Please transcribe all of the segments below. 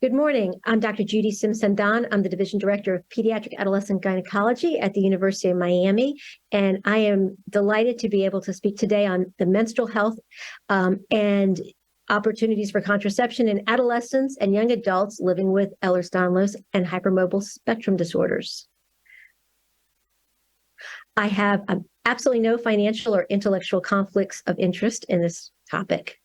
Good morning. I'm Dr. Judy Simms-Cendan. I'm the Division Director of Pediatric Adolescent Gynecology at the University of Miami, and I am delighted to be able to speak today on the menstrual health and opportunities for contraception in adolescents and young adults living with Ehlers-Danlos and hypermobile spectrum disorders. I have absolutely no financial or intellectual conflicts of interest in this topic.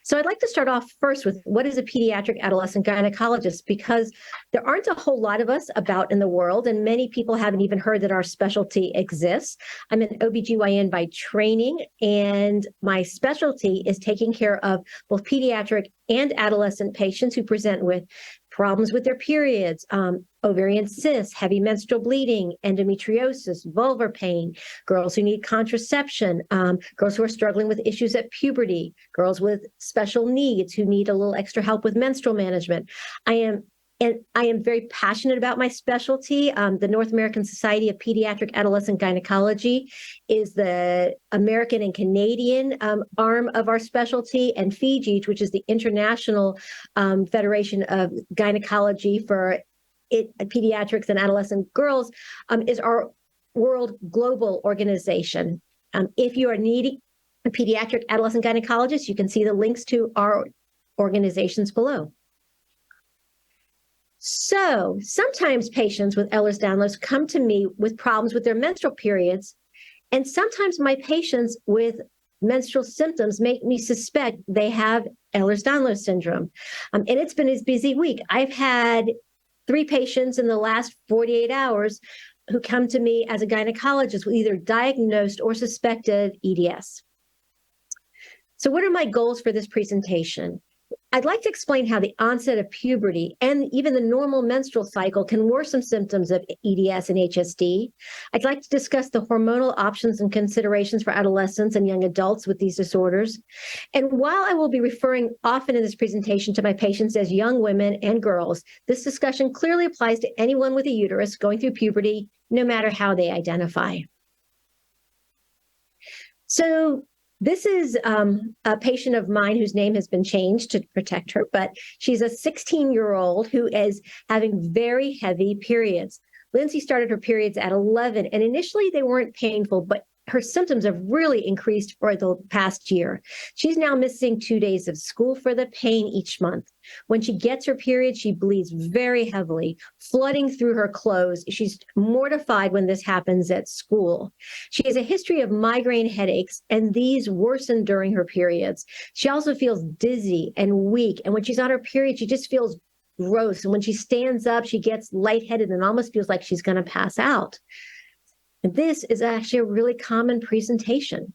So I'd like to start off first with what is a pediatric adolescent gynecologist, because there aren't a whole lot of us about in the world, and many people haven't even heard that our specialty exists. I'm an OBGYN by training, and my specialty is taking care of both pediatric and adolescent patients who present with problems with their periods, ovarian cysts, heavy menstrual bleeding, endometriosis, vulvar pain, girls who need contraception, girls who are struggling with issues at puberty, girls with special needs who need a little extra help with menstrual management. I am very passionate about my specialty. The North American Society of Pediatric Adolescent Gynecology is the American and Canadian arm of our specialty, and Fiji, which is the International Federation of Gynecology for Pediatrics and Adolescent Girls, is our world global organization. If you are needing a pediatric adolescent gynecologist, you can see the links to our organizations below. So sometimes patients with Ehlers-Danlos come to me with problems with their menstrual periods, and sometimes my patients with menstrual symptoms make me suspect they have Ehlers-Danlos syndrome. And it's been a busy week. I've had 3 patients in the last 48 hours who come to me as a gynecologist with either diagnosed or suspected EDS. So what are my goals for this presentation? I'd like to explain how the onset of puberty and even the normal menstrual cycle can worsen symptoms of EDS and HSD. I'd like to discuss the hormonal options and considerations for adolescents and young adults with these disorders. And while I will be referring often in this presentation to my patients as young women and girls, this discussion clearly applies to anyone with a uterus going through puberty, no matter how they identify. So this is a patient of mine whose name has been changed to protect her, but she's a 16-year-old who is having very heavy periods. Lindsay started her periods at 11, and initially they weren't painful, but her symptoms have really increased for the past year. She's now missing 2 days of school for the pain each month. When she gets her period, she bleeds very heavily, flooding through her clothes. She's mortified when this happens at school. She has a history of migraine headaches, and these worsen during her periods. She also feels dizzy and weak, and when she's on her period, she just feels gross. And when she stands up, she gets lightheaded and almost feels like she's going to pass out. This is actually a really common presentation.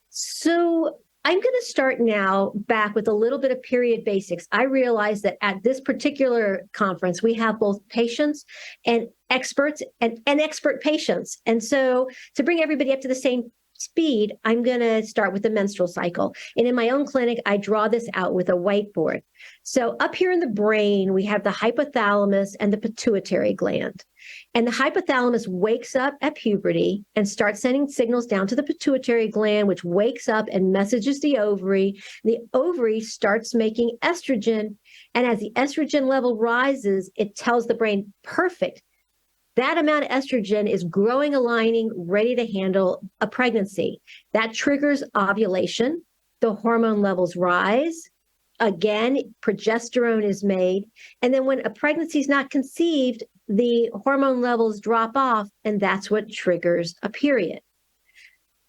So I'm going to start now back with a little bit of period basics. I realize that at this particular conference, we have both patients and experts and expert patients. And so to bring everybody up to the same speed, I'm going to start with the menstrual cycle. And in my own clinic, I draw this out with a whiteboard. So up here in the brain, we have the hypothalamus and the pituitary gland. And the hypothalamus wakes up at puberty and starts sending signals down to the pituitary gland, which wakes up and messages the ovary. The ovary starts making estrogen. And as the estrogen level rises, it tells the brain, perfect. That amount of estrogen is growing a lining, ready to handle a pregnancy. That triggers ovulation. The hormone levels rise. Again, progesterone is made. And then when a pregnancy is not conceived, the hormone levels drop off, and that's what triggers a period.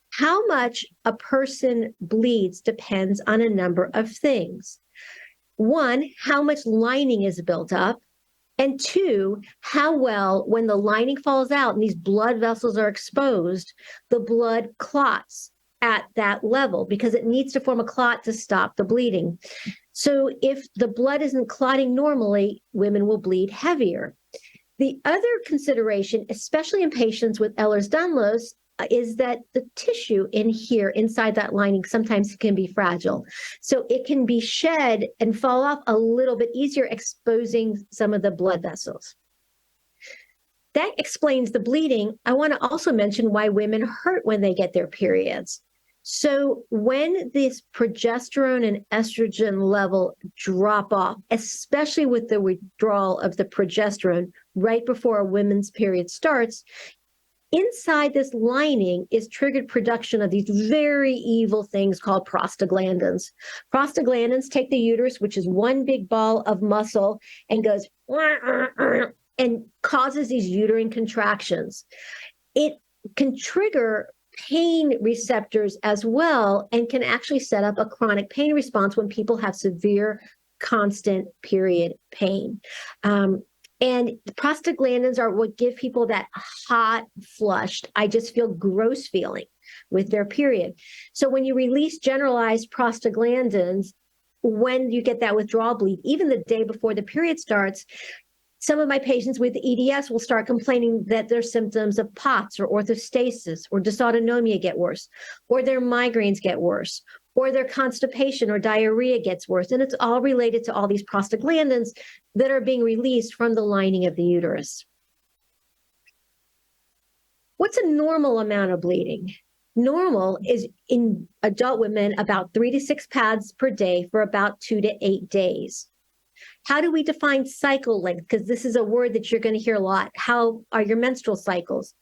How much a person bleeds depends on a number of things. 1, how much lining is built up. And 2, how well, when the lining falls out and these blood vessels are exposed, the blood clots at that level because it needs to form a clot to stop the bleeding. So if the blood isn't clotting normally, women will bleed heavier. The other consideration, especially in patients with Ehlers-Danlos, is that the tissue in here inside that lining sometimes can be fragile. So it can be shed and fall off a little bit easier, exposing some of the blood vessels. That explains the bleeding. I want to also mention why women hurt when they get their periods. So when this progesterone and estrogen level drop off, especially with the withdrawal of the progesterone right before a woman's period starts, inside this lining is triggered production of these very evil things called prostaglandins. Prostaglandins take the uterus, which is one big ball of muscle, and goes and causes these uterine contractions. It can trigger pain receptors as well and can actually set up a chronic pain response when people have severe, constant period pain. And the prostaglandins are what give people that hot, flushed, I just feel gross feeling with their period. So when you release generalized prostaglandins, when you get that withdrawal bleed, even the day before the period starts, some of my patients with EDS will start complaining that their symptoms of POTS or orthostasis or dysautonomia get worse, or their migraines get worse, or their constipation or diarrhea gets worse. And it's all related to all these prostaglandins that are being released from the lining of the uterus. What's a normal amount of bleeding? Normal is in adult women about 3 to 6 pads per day for about 2 to 8 days. How do we define cycle length? Because this is a word that you're going to hear a lot. How are your menstrual cycles?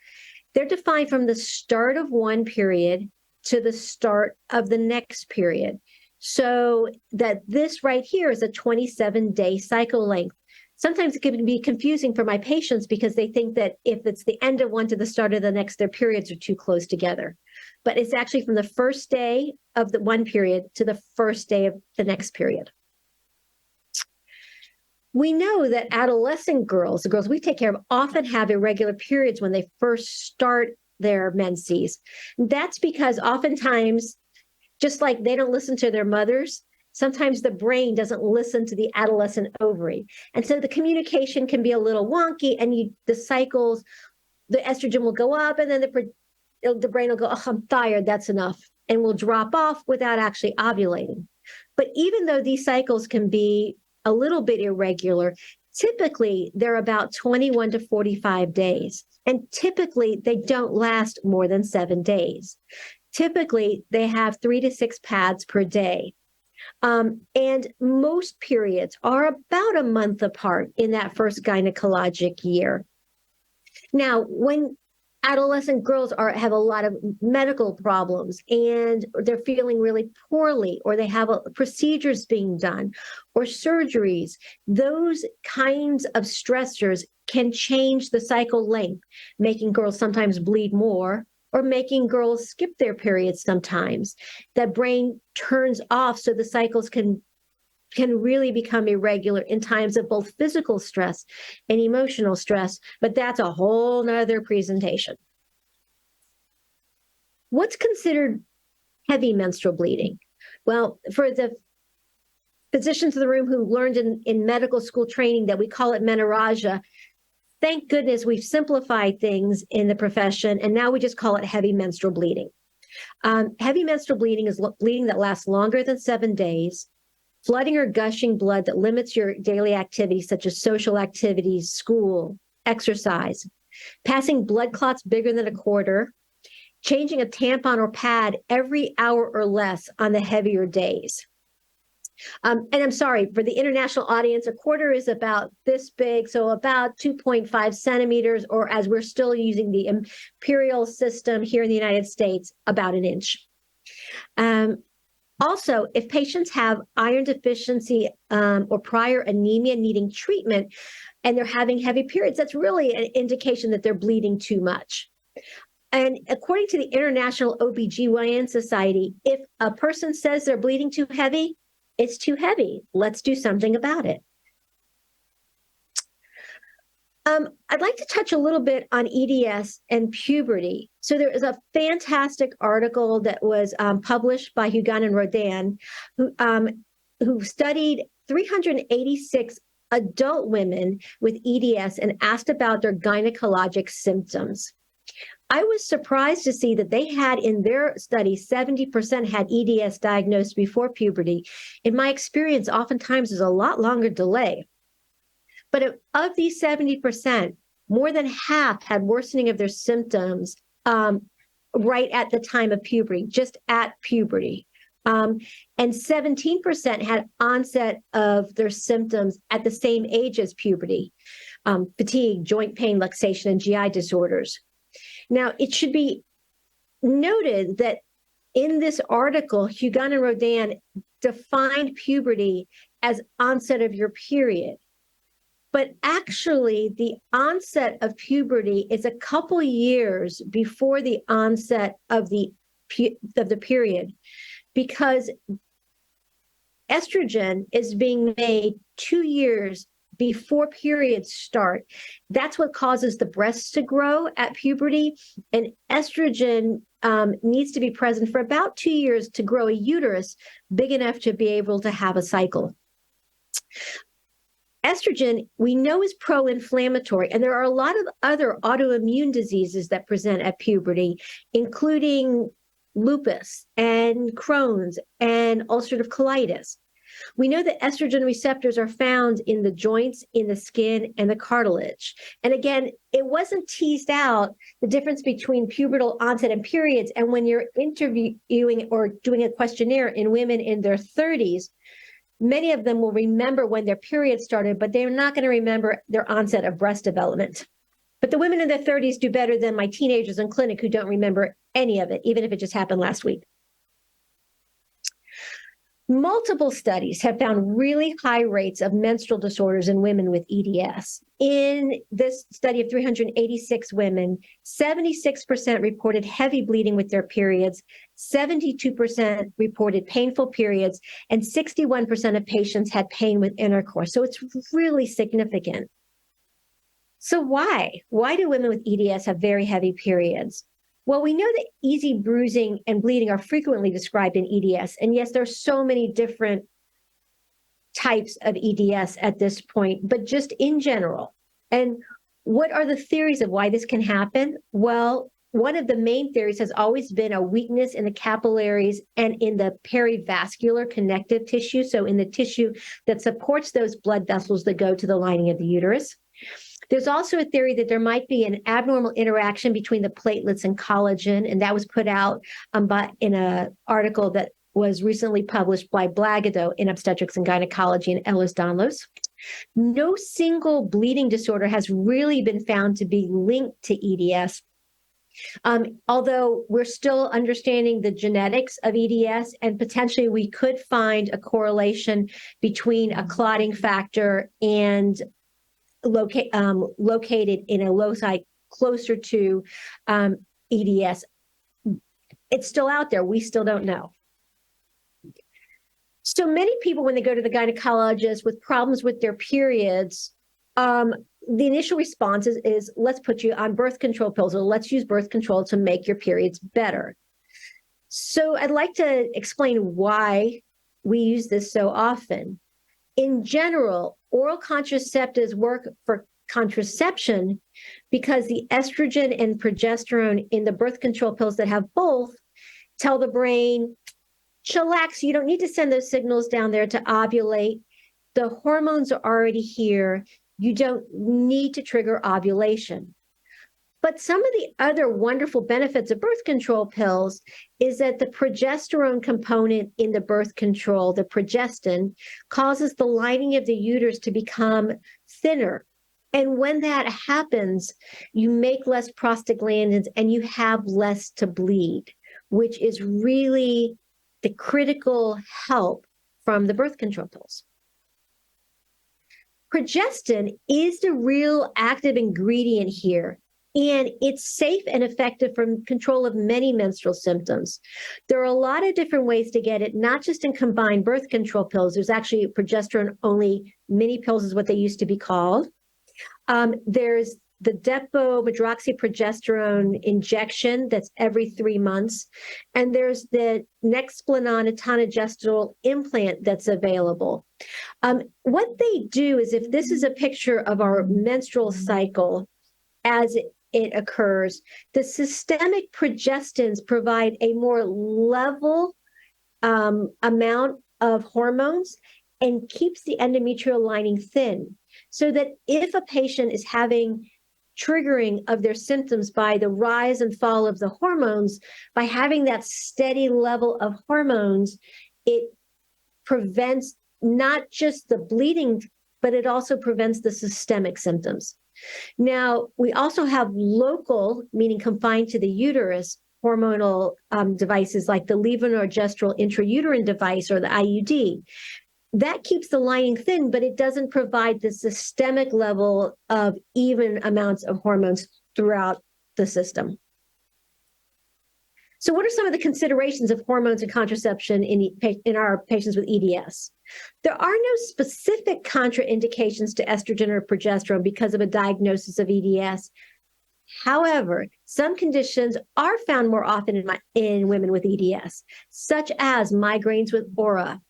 They're defined from the start of one period to the start of the next period. So that this right here is a 27-day cycle length. Sometimes it can be confusing for my patients because they think that if it's the end of one to the start of the next, their periods are too close together. But it's actually from the first day of the one period to the first day of the next period. We know that adolescent girls, the girls we take care of, often have irregular periods when they first start their menses. That's because oftentimes, just like they don't listen to their mothers, sometimes the brain doesn't listen to the adolescent ovary. And so the communication can be a little wonky, and the cycles, the estrogen will go up, and then the brain will go, oh, I'm tired, that's enough, and will drop off without actually ovulating. But even though these cycles can be a little bit irregular, typically they're about 21 to 45 days. And typically they don't last more than 7 days. Typically they have 3 to 6 pads per day. And most periods are about a month apart in that first gynecologic year. Now, when adolescent girls have a lot of medical problems and they're feeling really poorly, or they have procedures being done or surgeries, those kinds of stressors can change the cycle length, making girls sometimes bleed more or making girls skip their periods sometimes. That brain turns off so the cycles can really become irregular in times of both physical stress and emotional stress, but that's a whole nother presentation. What's considered heavy menstrual bleeding? Well, for the physicians in the room who learned in medical school training that we call it menorrhagia, thank goodness we've simplified things in the profession, and now we just call it heavy menstrual bleeding. Heavy menstrual bleeding is bleeding that lasts longer than 7 days, flooding or gushing blood that limits your daily activities, such as social activities, school, exercise, passing blood clots bigger than a quarter, changing a tampon or pad every hour or less on the heavier days. And I'm sorry, for the international audience, a quarter is about this big, so about 2.5 centimeters, or as we're still using the imperial system here in the United States, about an inch. Also, if patients have iron deficiency or prior anemia needing treatment and they're having heavy periods, that's really an indication that they're bleeding too much. And according to the International OBGYN Society, if a person says they're bleeding too heavy, it's too heavy. Let's do something about it. I'd like to touch a little bit on EDS and puberty. So there is a fantastic article that was published by Hugon and Rodan, who studied 386 adult women with EDS and asked about their gynecologic symptoms. I was surprised to see that they had in their study, 70% had EDS diagnosed before puberty. In my experience, oftentimes there's a lot longer delay. But of these 70%, more than half had worsening of their symptoms right at the time of puberty, just at puberty. And 17% had onset of their symptoms at the same age as puberty, fatigue, joint pain, luxation, and GI disorders. Now, it should be noted that in this article, Hugon and Rodan defined puberty as onset of your period. But actually, the onset of puberty is a couple years before the onset of the period, because estrogen is being made 2 years before periods start. That's what causes the breasts to grow at puberty. And estrogen needs to be present for about 2 years to grow a uterus big enough to be able to have a cycle. Estrogen, we know, is pro-inflammatory, and there are a lot of other autoimmune diseases that present at puberty, including lupus and Crohn's and ulcerative colitis. We know that estrogen receptors are found in the joints, in the skin, and the cartilage. And again, it wasn't teased out, the difference between pubertal onset and periods. And when you're interviewing or doing a questionnaire in women in their 30s, many of them will remember when their period started, but they're not going to remember their onset of breast development. But the women in their 30s do better than my teenagers in clinic who don't remember any of it, even if it just happened last week. Multiple studies have found really high rates of menstrual disorders in women with EDS. In this study of 386 women, 76% reported heavy bleeding with their periods, 72% reported painful periods, and 61% of patients had pain with intercourse. So it's really significant. So why? Why do women with EDS have very heavy periods? Well, we know that easy bruising and bleeding are frequently described in EDS. And yes, there are so many different types of EDS at this point, but just in general. And what are the theories of why this can happen? Well, one of the main theories has always been a weakness in the capillaries and in the perivascular connective tissue, so in the tissue that supports those blood vessels that go to the lining of the uterus. There's also a theory that there might be an abnormal interaction between the platelets and collagen, and that was put out in an article that was recently published by Blagado in Obstetrics and Gynecology and Ehlers-Danlos. No single bleeding disorder has really been found to be linked to EDS, although we're still understanding the genetics of EDS, and potentially we could find a correlation between a clotting factor and located in a loci closer to EDS. It's still out there. We still don't know. So many people, when they go to the gynecologist with problems with their periods, the initial response is let's put you on birth control pills, or let's use birth control to make your periods better. So I'd like to explain why we use this so often. In general, oral contraceptives work for contraception because the estrogen and progesterone in the birth control pills that have both tell the brain, chillax, you don't need to send those signals down there to ovulate. The hormones are already here. You don't need to trigger ovulation. But some of the other wonderful benefits of birth control pills is that the progesterone component in the birth control, the progestin, causes the lining of the uterus to become thinner. And when that happens, you make less prostaglandins and you have less to bleed, which is really the critical help from the birth control pills. Progestin is the real active ingredient here. And it's safe and effective for control of many menstrual symptoms. There are a lot of different ways to get it, not just in combined birth control pills. There's actually progesterone-only mini pills is what they used to be called. There's the depo-medroxyprogesterone injection that's every 3 months. And there's the Nexplanon etonogestrel implant that's available. What they do is, if this is a picture of our menstrual cycle as it occurs, the systemic progestins provide a more level amount of hormones and keeps the endometrial lining thin, so that if a patient is having triggering of their symptoms by the rise and fall of the hormones, by having that steady level of hormones, it prevents not just the bleeding, but it also prevents the systemic symptoms. Now, we also have local, meaning confined to the uterus, hormonal devices like the levonorgestrel intrauterine device or the IUD. That keeps the lining thin, but it doesn't provide the systemic level of even amounts of hormones throughout the system. So what are some of the considerations of hormones and contraception in our patients with EDS? There are no specific contraindications to estrogen or progesterone because of a diagnosis of EDS. However, some conditions are found more often in women with EDS, such as migraines with aura.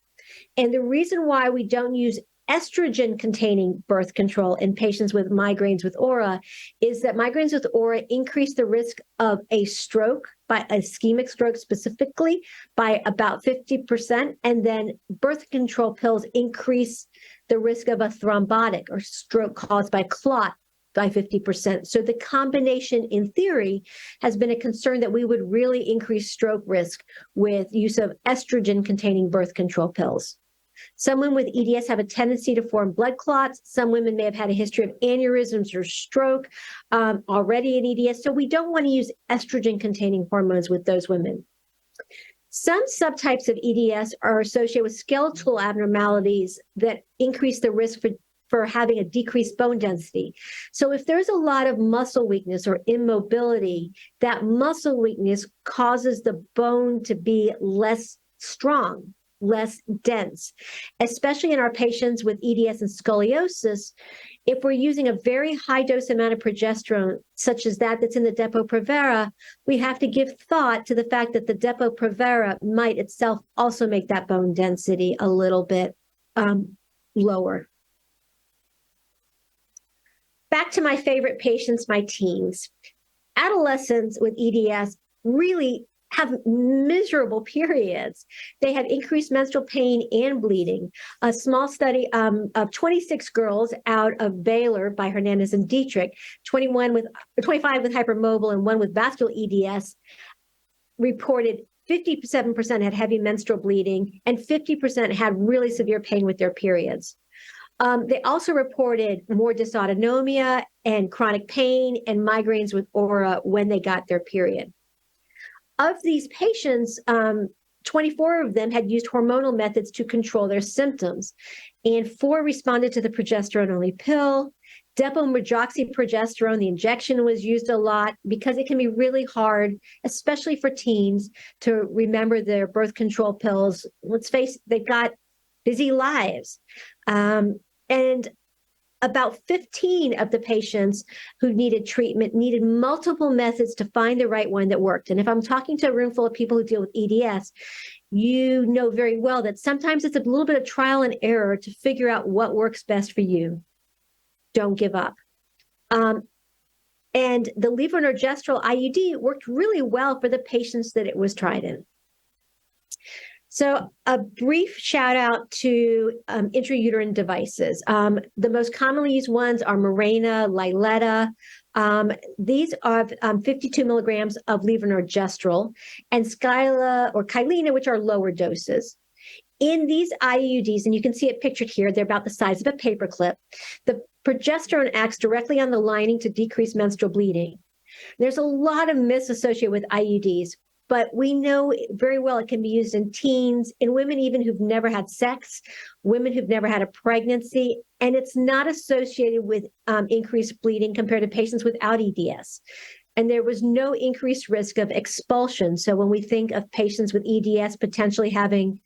And the reason why we don't use estrogen-containing birth control in patients with migraines with aura is that migraines with aura increase the risk of a stroke, by a ischemic stroke specifically, by about 50%. And then birth control pills increase the risk of a thrombotic or stroke caused by clot by 50%. So the combination, in theory, has been a concern that we would really increase stroke risk with use of estrogen-containing birth control pills. Some women with EDS have a tendency to form blood clots. Some women may have had a history of aneurysms or stroke already in EDS. So we don't want to use estrogen-containing hormones with those women. Some subtypes of EDS are associated with skeletal abnormalities that increase the risk for having a decreased bone density. So if there's a lot of muscle weakness or immobility, that muscle weakness causes the bone to be less strong, less dense, especially in our patients with EDS and scoliosis. If we're using a very high dose amount of progesterone, such as that's in the Depo-Provera, we have to give thought to the fact that the Depo-Provera might itself also make that bone density a little bit lower. Back to my favorite patients, my teens. Adolescents with EDS really have miserable periods. They have increased menstrual pain and bleeding. A small study of 26 girls out of Baylor by Hernandez and Dietrich, 25 with hypermobile and 1 with vascular EDS, reported 57% had heavy menstrual bleeding and 50% had really severe pain with their periods. They also reported more dysautonomia and chronic pain and migraines with aura when they got their period. Of these patients, 24 of them had used hormonal methods to control their symptoms, and 4 responded to the progesterone-only pill. Depo-medroxyprogesterone, the injection, was used a lot because it can be really hard, especially for teens, to remember their birth control pills. Let's face it, they've got busy lives. And about 15 of the patients who needed treatment needed multiple methods to find the right one that worked. And if I'm talking to a room full of people who deal with EDS, you know very well that sometimes it's a little bit of trial and error to figure out what works best for you. Don't give up. And the levonorgestrel IUD worked really well for the patients that it was tried in. So a brief shout out to intrauterine devices. The most commonly used ones are Mirena, Liletta. These are 52 milligrams of levonorgestrel, and Skyla or Kylena, which are lower doses. In these IUDs, and you can see it pictured here, they're about the size of a paperclip. The progesterone acts directly on the lining to decrease menstrual bleeding. There's a lot of myths associated with IUDs, but we know very well it can be used in teens, in women even who've never had sex, women who've never had a pregnancy, and it's not associated with increased bleeding compared to patients without EDS. And there was no increased risk of expulsion. So when we think of patients with EDS potentially having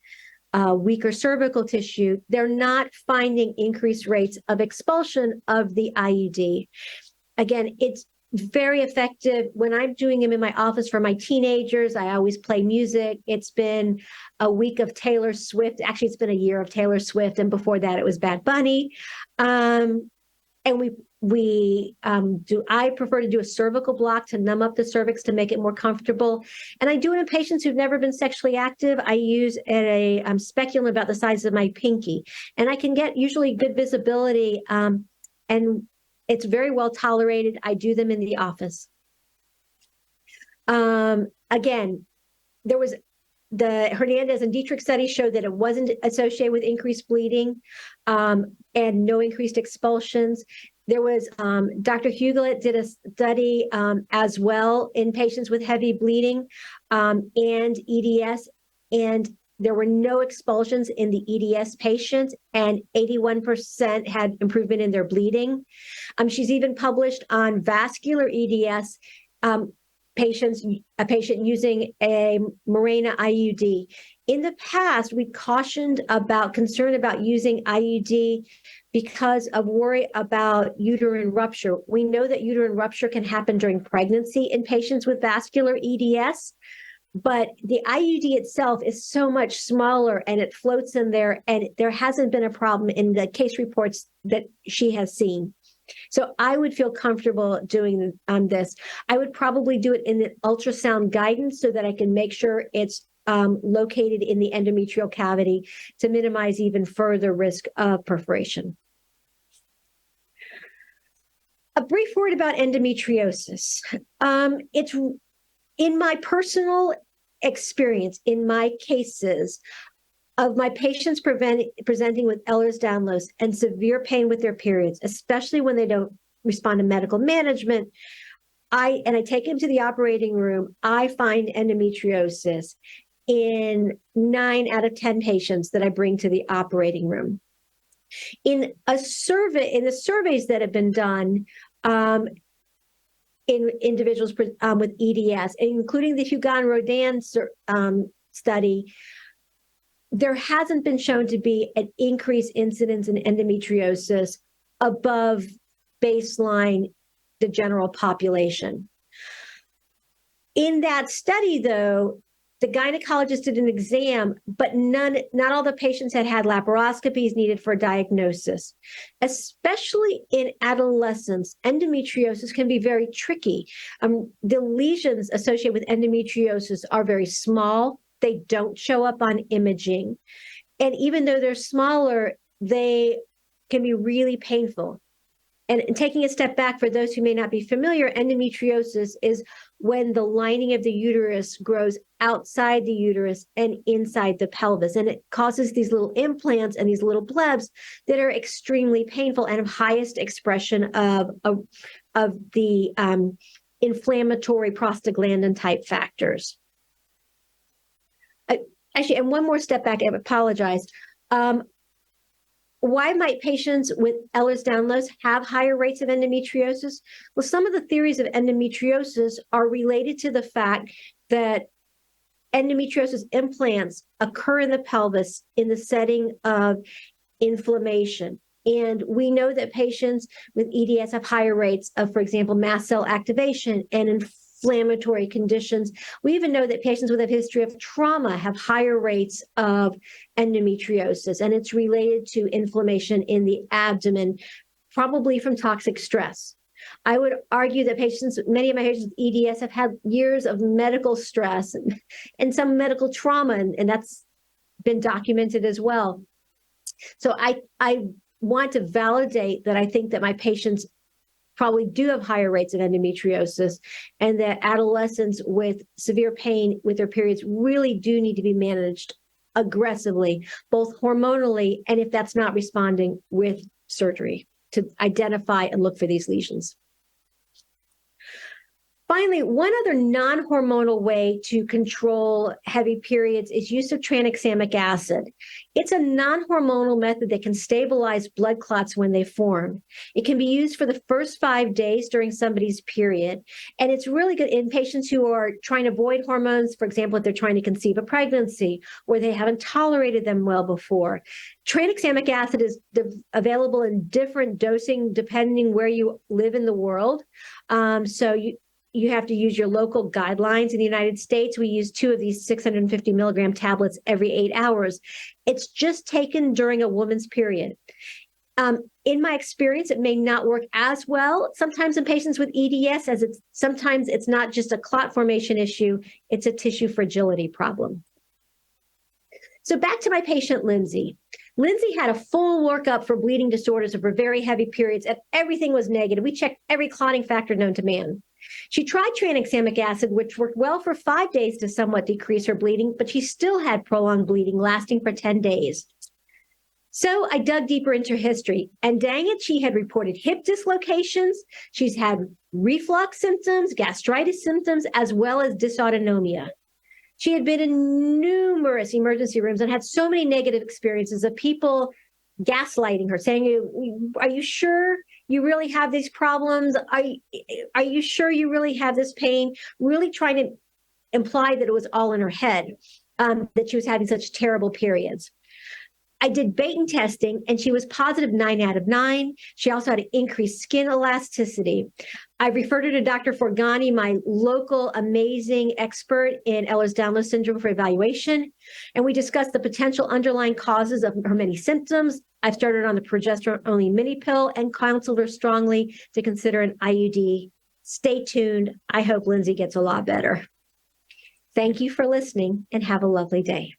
weaker cervical tissue, they're not finding increased rates of expulsion of the IUD. Again, it's very effective. When I'm doing them in my office for my teenagers, I always play music. It's been a week of Taylor Swift. Actually, it's been a year of Taylor Swift. And before that, it was Bad Bunny. And I prefer to do a cervical block to numb up the cervix to make it more comfortable. And I do it in patients who've never been sexually active. I use a speculum about the size of my pinky, and I can get usually good visibility. And It's very well tolerated. I do them in the office. Again, there was the Hernandez and Dietrich study showed that it wasn't associated with increased bleeding and no increased expulsions. There was Dr. Hughlett did a study as well in patients with heavy bleeding and EDS, and there were no expulsions in the EDS patients, and 81% had improvement in their bleeding. She's even published on vascular EDS a patient using a Mirena IUD. In the past, we cautioned about concern about using IUD because of worry about uterine rupture. We know that uterine rupture can happen during pregnancy in patients with vascular EDS, but the IUD itself is so much smaller and it floats in there, and there hasn't been a problem in the case reports that she has seen. So I would feel comfortable doing this. I would probably do it in the ultrasound guidance so that I can make sure it's located in the endometrial cavity to minimize even further risk of perforation. A brief word about endometriosis. It's in my personal experience, in my cases, of my patients presenting with Ehlers-Danlos and severe pain with their periods, especially when they don't respond to medical management, I take them to the operating room, I find endometriosis in 9 out of 10 patients that I bring to the operating room. In the surveys that have been done in individuals with EDS, including the Hugon-Rodin study, there hasn't been shown to be an increased incidence in endometriosis above baseline, the general population. In that study, though, the gynecologist did an exam, but not all the patients had laparoscopies needed for diagnosis. Especially in adolescents, endometriosis can be very tricky. The lesions associated with endometriosis are very small. They don't show up on imaging. And even though they're smaller, they can be really painful. And taking a step back, for those who may not be familiar, endometriosis is when the lining of the uterus grows outside the uterus and inside the pelvis. And it causes these little implants and these little blebs that are extremely painful and of highest expression of the inflammatory prostaglandin type factors. Actually, and one more step back, I apologize. Why might patients with Ehlers-Danlos have higher rates of endometriosis? Well, some of the theories of endometriosis are related to the fact that endometriosis implants occur in the pelvis in the setting of inflammation. And we know that patients with EDS have higher rates of, for example, mast cell activation and inflammatory conditions. We even know that patients with a history of trauma have higher rates of endometriosis, and it's related to inflammation in the abdomen, probably from toxic stress. I would argue that many of my patients with EDS have had years of medical stress and some medical trauma, and that's been documented as well. So I want to validate that I think that my patients probably do have higher rates of endometriosis, and that adolescents with severe pain with their periods really do need to be managed aggressively, both hormonally and, if that's not responding, with surgery to identify and look for these lesions. Finally, one other non-hormonal way to control heavy periods is use of tranexamic acid. It's a non-hormonal method that can stabilize blood clots when they form. It can be used for the first 5 days during somebody's period, and it's really good in patients who are trying to avoid hormones, for example, if they're trying to conceive a pregnancy or they haven't tolerated them well before. Tranexamic acid is available in different dosing depending where you live in the world. So you have to use your local guidelines. In the United States, we use 2 of these 650 milligram tablets every 8 hours. It's just taken during a woman's period. In my experience, it may not work as well sometimes in patients with EDS, as sometimes it's not just a clot formation issue, it's a tissue fragility problem. So back to my patient, Lindsay. Lindsay had a full workup for bleeding disorders of her very heavy periods, and everything was negative. We checked every clotting factor known to man. She tried tranexamic acid, which worked well for 5 days to somewhat decrease her bleeding, but she still had prolonged bleeding lasting for 10 days. So I dug deeper into history, and dang it, she had reported hip dislocations. She's had reflux symptoms, gastritis symptoms, as well as dysautonomia. She had been in numerous emergency rooms and had so many negative experiences of people gaslighting her, saying, are you sure you really have these problems? Are you sure you really have this pain? Really trying to imply that it was all in her head, that she was having such terrible periods. I did Baton testing, and she was positive 9 out of 9. She also had increased skin elasticity. I referred her to Dr. Forgani, my local amazing expert in Ehlers-Danlos syndrome, for evaluation. And we discussed the potential underlying causes of her many symptoms. I've started on the progesterone-only mini pill and counseled her strongly to consider an IUD. Stay tuned. I hope Lindsay gets a lot better. Thank you for listening, and have a lovely day.